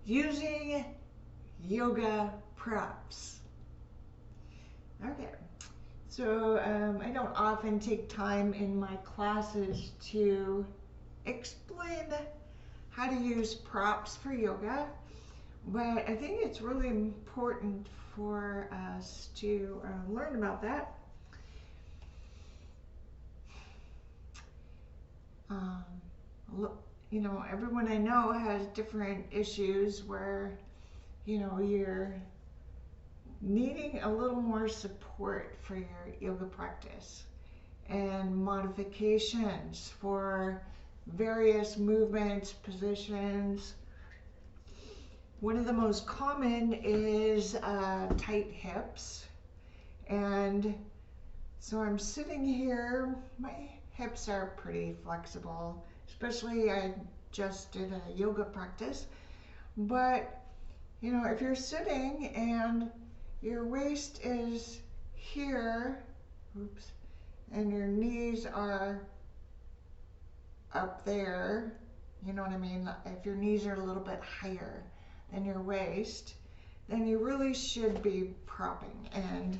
using yoga props. Okay, so I don't often take time in my classes to explain how to use props for yoga, but I think it's really important for us to learn about that. Um, you know, everyone I know has different issues where, you know, you're needing a little more support for your yoga practice and modifications for various movements, positions. One of the most common is tight hips. And so I'm sitting here, my hips are pretty flexible, especially I just did a yoga practice. But, you know, if you're sitting and your waist is here, oops, and your knees are up there, you know what I mean? If your knees are a little bit higher than your waist, then you really should be propping. And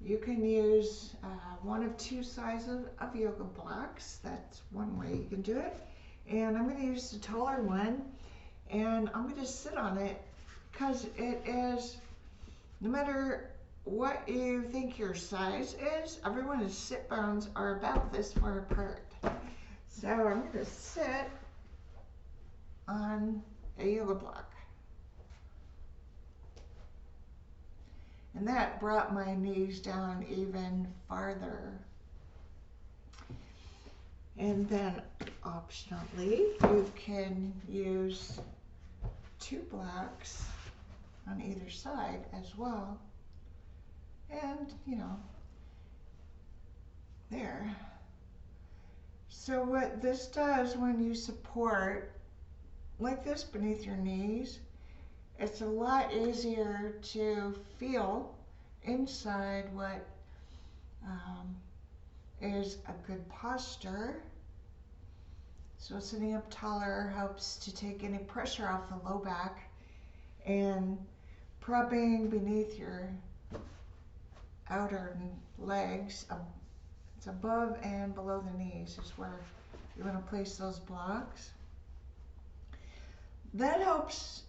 you can use one of two sizes of yoga blocks. That's one way you can do it. And I'm going to use the taller one, and I'm going to sit on it because it is, no matter what you think your size is, everyone's sit bones are about this far apart. So I'm going to sit on a yoga block. And that brought my knees down even farther. And then optionally, you can use two blocks on either side as well. And, you know, there. So what this does when you support like this beneath your knees, it's a lot easier to feel inside what is a good posture. So sitting up taller helps to take any pressure off the low back, and propping beneath your outer legs, it's above and below the knees is where you want to place those blocks. That helps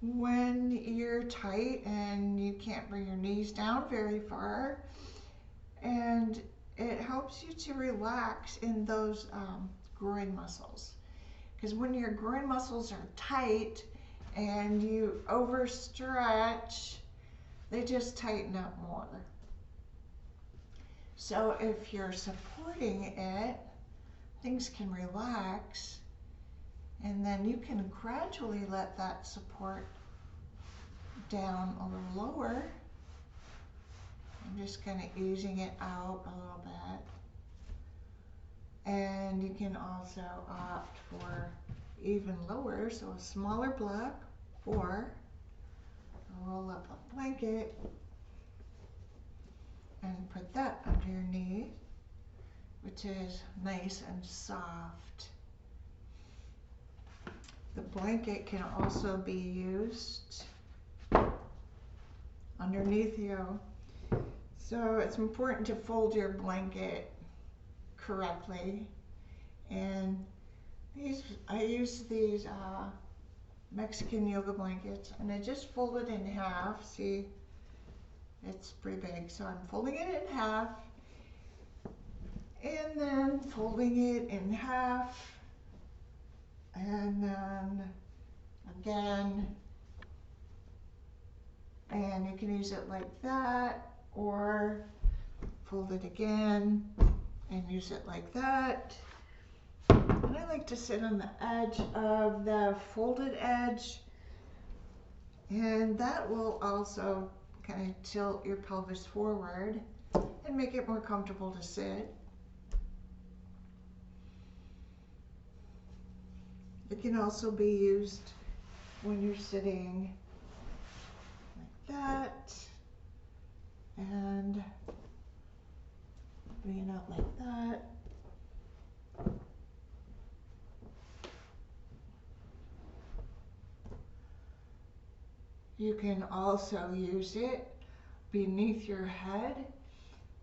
when you're tight and you can't bring your knees down very far, and it helps you to relax in those groin muscles, because when your groin muscles are tight and you overstretch, they just tighten up more. So if you're supporting it, things can relax, and then you can gradually let that support down a little lower. I'm just kind of easing it out a little bit. And you can also opt for even lower, so a smaller block, or roll up a blanket and put that under your knee, which is nice and soft. The blanket can also be used underneath you. So it's important to fold your blanket correctly. And I use these Mexican yoga blankets, and I just fold it in half. See, it's pretty big, so I'm folding it in half, and then folding it in half, and then again, and you can use it like that, or fold it again and use it like that. And I like to sit on the edge of the folded edge, and that will also kind of tilt your pelvis forward and make it more comfortable to sit. It can also be used when you're sitting like that and bring it out like that. You can also use it beneath your head.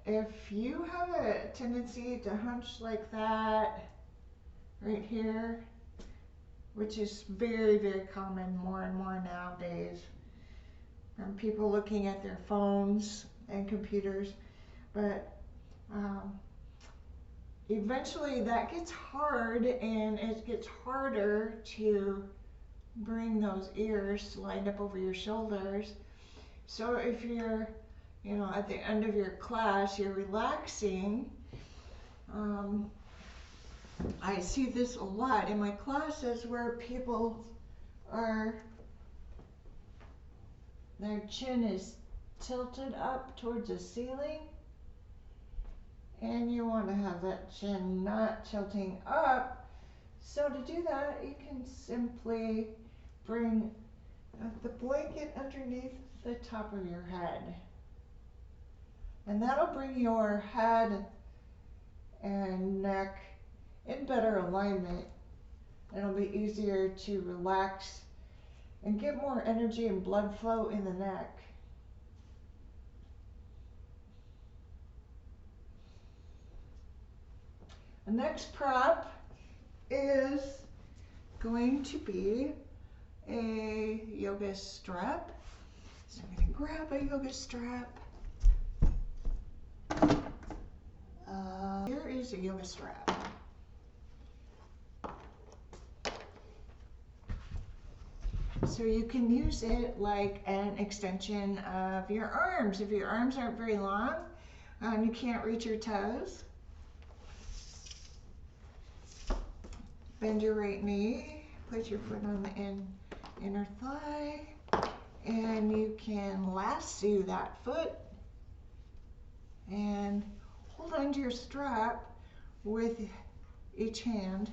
If you have a tendency to hunch like that right here, which is very, very common more and more nowadays from people looking at their phones and computers, but eventually that gets hard and it gets harder to bring those ears lined up over your shoulders. So if you're, at the end of your class, you're relaxing. I see this a lot in my classes where people their chin is tilted up towards the ceiling, and you want to have that chin not tilting up. So to do that, you can simply bring the blanket underneath the top of your head. And that'll bring your head and neck in better alignment. It'll be easier to relax and get more energy and blood flow in the neck. The next prop is going to be a yoga strap. So I'm going to grab a yoga strap. Here is a yoga strap. So you can use it like an extension of your arms. If your arms aren't very long, you can't reach your toes. Bend your right knee, put your foot on the inner thigh, and you can lasso that foot and hold onto your strap with each hand.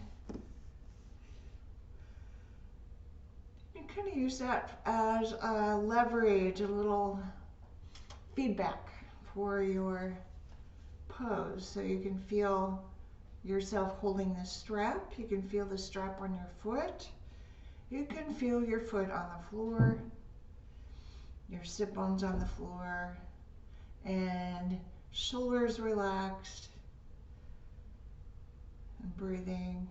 You kind of use that as a leverage, a little feedback for your pose, so you can feel yourself holding the strap. You can feel the strap on your foot. You can feel your foot on the floor, your sit bones on the floor, and shoulders relaxed, and breathing.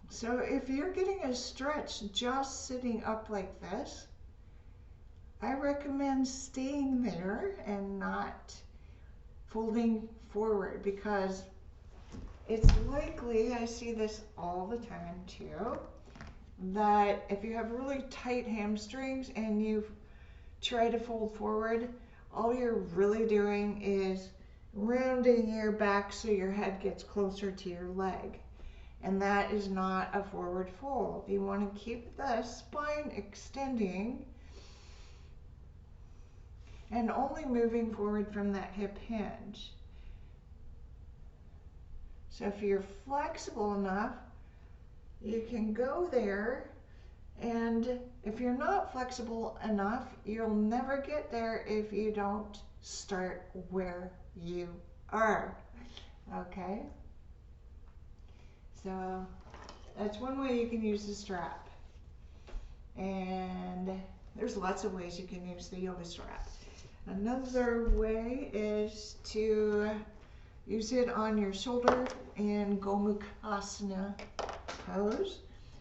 So if you're getting a stretch just sitting up like this, I recommend staying there and not folding forward, because it's likely, I see this all the time too, that if you have really tight hamstrings and you try to fold forward, all you're really doing is rounding your back so your head gets closer to your leg. And that is not a forward fold. You want to keep the spine extending and only moving forward from that hip hinge. So if you're flexible enough, you can go there, and if you're not flexible enough, you'll never get there if you don't start where you are. Okay? So that's one way you can use the strap. And there's lots of ways you can use the yoga strap. Another way is to use it on your shoulder in Gomukhasana pose.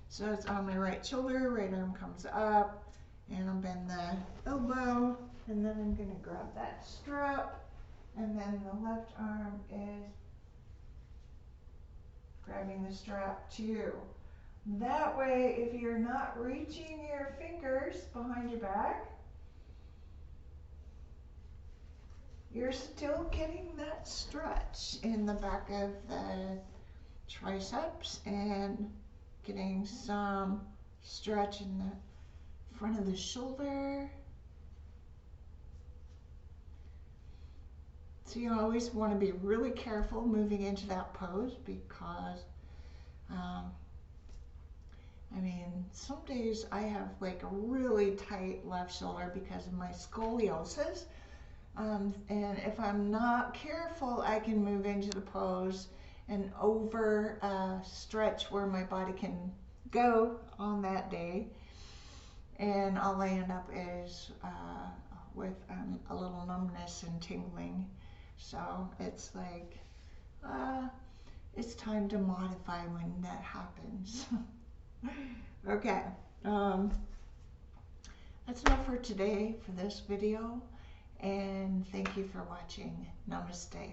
So it's on my right shoulder, right arm comes up, and I'll bend the elbow, and then I'm going to grab that strap, and then the left arm is grabbing the strap too. That way, if you're not reaching your fingers behind your back, you're still getting that stretch in the back of the triceps and getting some stretch in the front of the shoulder. So you always want to be really careful moving into that pose, because I mean, some days I have like a really tight left shoulder because of my scoliosis. And if I'm not careful, I can move into the pose and over stretch where my body can go on that day, and all I end up is with a little numbness and tingling. So it's like, it's time to modify when that happens. Okay, that's enough for today for this video, and thank you for watching. Namaste.